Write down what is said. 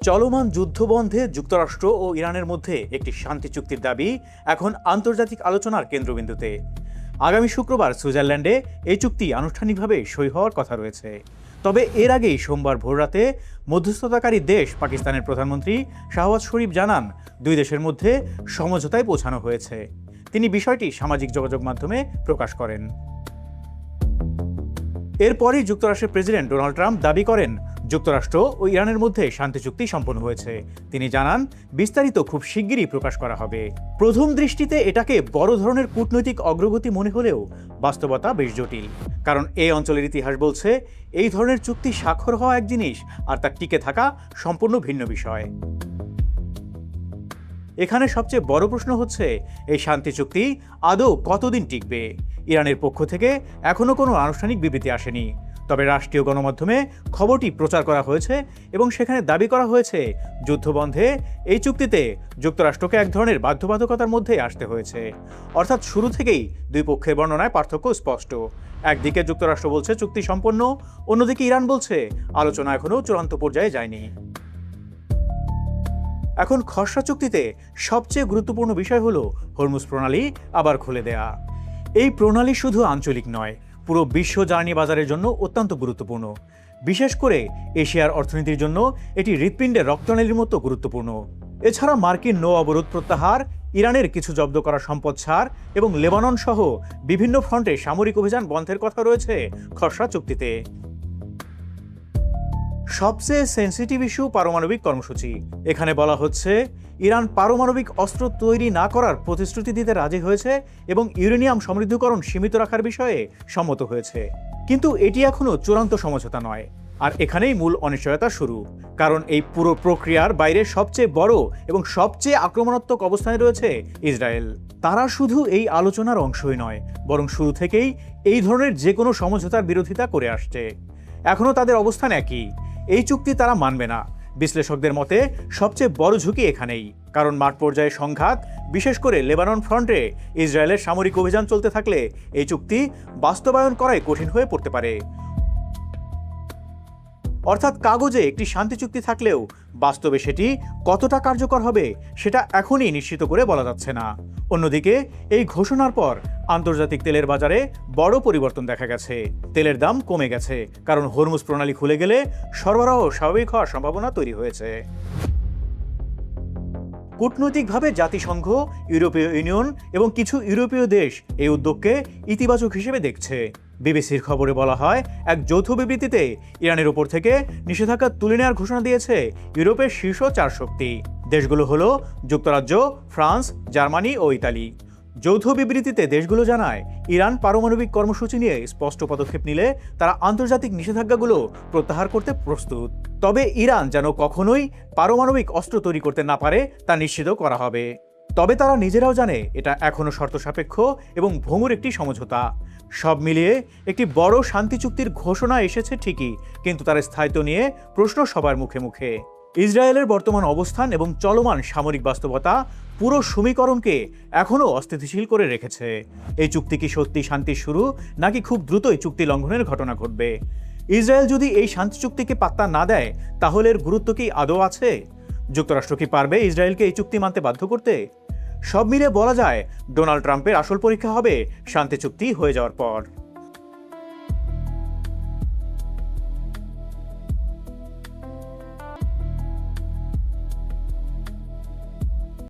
চলমান যুদ্ধবন্ধে যুক্তরাষ্ট্র ও ইরানের মধ্যে একটি শান্তি চুক্তির দাবি এখন আন্তর্জাতিক আলোচনার কেন্দ্রবিন্দুতে। আগামী শুক্রবার সুইজারল্যান্ডে এই চুক্তি আনুষ্ঠানিকভাবে সই হওয়ার কথা রয়েছে। তবে এর আগেই সোমবার ভোররাতে মধ্যস্থতাকারী দেশ পাকিস্তানের প্রধানমন্ত্রী শাহবাজ শরীফ জানান, দুই দেশের মধ্যে সমঝোতায় পৌঁছানো হয়েছে। তিনি বিষয়টি সামাজিক যোগাযোগ মাধ্যমে প্রকাশ করেন। এরপরই যুক্তরাষ্ট্রের প্রেসিডেন্ট ডোনাল্ড ট্রাম্প দাবি করেন, যুক্তরাষ্ট্র ও ইরানের মধ্যে শান্তি চুক্তি সম্পন্ন হয়েছে। তিনি জানান, বিস্তারিত খুব শিগগিরই প্রকাশ করা হবে। প্রথম দৃষ্টিতে এটাকে বড় ধরনের কূটনৈতিক অগ্রগতি মনে হলেও বাস্তবতা বেশ জটিল। কারণ এই অঞ্চলের ইতিহাস বলছে, এই ধরনের চুক্তি স্বাক্ষর হওয়া এক জিনিস আর তার টিকে থাকা সম্পূর্ণ ভিন্ন বিষয়। এখানে সবচেয়ে বড় প্রশ্ন হচ্ছে, এই শান্তি চুক্তি আদৌ কতদিন টিকবে? ইরানের পক্ষ থেকে এখনও কোনো আনুষ্ঠানিক বিবৃতি আসেনি। তবে রাষ্ট্রীয় গণমাধ্যমে খবরটি প্রচার করা হয়েছে এবং সেখানে দাবি করা হয়েছে, যুদ্ধবন্ধে এই চুক্তিতে যুক্তরাষ্ট্রকে এক ধরনের বাধ্যবাধকতার মধ্যে আসতে হয়েছে। অর্থাৎ শুরু থেকেই দুই পক্ষের বর্ণনায় পার্থক্য স্পষ্ট। একদিকে যুক্তরাষ্ট্র বলছে চুক্তি সম্পন্ন, অন্যদিকে ইরান বলছে আলোচনা এখনও চূড়ান্ত পর্যায়ে যায়নি। এখন খসড়া চুক্তিতে সবচেয়ে গুরুত্বপূর্ণ বিষয় হলো হরমুজ প্রণালী আবার খুলে দেয়া। এই প্রণালী শুধু আঞ্চলিক নয়, পুরো বিশ্ব জ্বালানি বাজারের জন্য অত্যন্ত গুরুত্বপূর্ণ। বিশেষ করে এশিয়ার অর্থনীতির জন্য এটি হৃৎপিণ্ডের রক্তনালীর মতো গুরুত্বপূর্ণ। এছাড়া মার্কিন নৌ অবরোধ প্রত্যাহার, ইরানের কিছু জব্দ করা সম্পদ ছাড় এবং লেবানন সহ বিভিন্ন ফ্রন্টে সামরিক অভিযান বন্ধের কথা রয়েছে খসড়া চুক্তিতে। সবচেয়ে সেন্সিটিভ ইস্যু পারমাণবিক কর্মসূচি। এখানে বলা হচ্ছে, ইরান পারমাণবিক অস্ত্র তৈরি না করার প্রতিশ্রুতি দিতে রাজি হয়েছে এবং ইউরেনিয়াম সমৃদ্ধকরণ সীমিত রাখার বিষয়ে সম্মত হয়েছে। কিন্তু এটি এখনও চূড়ান্ত সমঝোতা নয়। আর এখানেই মূল অনিশ্চয়তা শুরু। কারণ এই পুরো প্রক্রিয়ার বাইরে সবচেয়ে বড় এবং সবচেয়ে আক্রমণাত্মক অবস্থানে রয়েছে ইসরায়েল। তারা শুধু এই আলোচনার অংশই নয়, বরং শুরু থেকেই এই ধরনের যে কোনো সমঝোতার বিরোধিতা করে আসছে। এখনও তাদের অবস্থান একই, এই চুক্তি তারা মানবে না। বিশ্লেষকদের মতে সবচেয়ে বড় ঝুঁকি এখানেই। কারণ মাঠ পর্যায়ে সংঘাত, বিশেষ করে লেবানন ফ্রন্টে ইসরায়েলের সামরিক অভিযান চলতে থাকলে এই চুক্তি বাস্তবায়ন করাই কঠিন হয়ে পড়তে পারে। অর্থাৎ কাগজে একটি শান্তি চুক্তি থাকলেও বাস্তবে সেটি কতটা কার্যকর হবে সেটা এখনই নিশ্চিত করে বলা যাচ্ছে না। অন্যদিকে এই ঘোষণার পর আন্তর্জাতিক তেলের বাজারে বড় পরিবর্তন দেখা গেছে। তেলের দাম কমে গেছে, কারণ হরমুজ প্রণালী খুলে গেলে সরবরাহ স্বাভাবিক হওয়ার সম্ভাবনা তৈরি হয়েছে। কূটনৈতিকভাবে জাতিসংঘ, ইউরোপীয় ইউনিয়ন এবং কিছু ইউরোপীয় দেশ এই উদ্যোগকে ইতিবাচক হিসেবে দেখছে। বিবিসির খবরে বলা হয়, এক যৌথ বিবৃতিতে ইরানের ওপর থেকে নিষেধাজ্ঞা তুলে নেওয়ার ঘোষণা দিয়েছে ইউরোপের শীর্ষ 4 শক্তি। দেশগুলো হলো যুক্তরাজ্য, ফ্রান্স, জার্মানি ও ইতালি। যৌথ বিবৃতিতে দেশগুলো জানায়, ইরান পারমাণবিক কর্মসূচি নিয়ে স্পষ্ট পদক্ষেপ নিলে তারা আন্তর্জাতিক নিষেধাজ্ঞাগুলো প্রত্যাহার করতে প্রস্তুত। তবে ইরান যেন কখনোই পারমাণবিক অস্ত্র তৈরি করতে না পারে তা নিশ্চিত করা হবে। তবে তারা নিজেরাও জানে এটা এখনও শর্ত সাপেক্ষ এবং ভঙ্গুর একটি সমঝোতা। সব মিলিয়ে একটি বড় শান্তি চুক্তির ঘোষণা এসেছে ঠিকই, কিন্তু তার স্থায়িত্ব নিয়ে প্রশ্ন সবার মুখে মুখে। ইসরায়েলের বর্তমান অবস্থান এবং চলমান সামরিক বাস্তবতা পুরো সমীকরণকে এখনও অস্থিতিশীল করে রেখেছে। এই চুক্তি কি সত্যি শান্তির শুরু, নাকি খুব দ্রুতই চুক্তি লঙ্ঘনের ঘটনা ঘটবে? ইসরায়েল যদি এই শান্তি চুক্তিকে পাত্তা না দেয়, তাহলে এর গুরুত্ব কি আদৌ আছে? যুক্তরাষ্ট্র কি পারবে ইসরায়েলকে এই চুক্তি মানতে বাধ্য করতে? সব মিলে বলা যায়, ডোনাল্ড ট্রাম্পের আসল পরীক্ষা হবে শান্তি চুক্তি হয়ে যাওয়ার পর।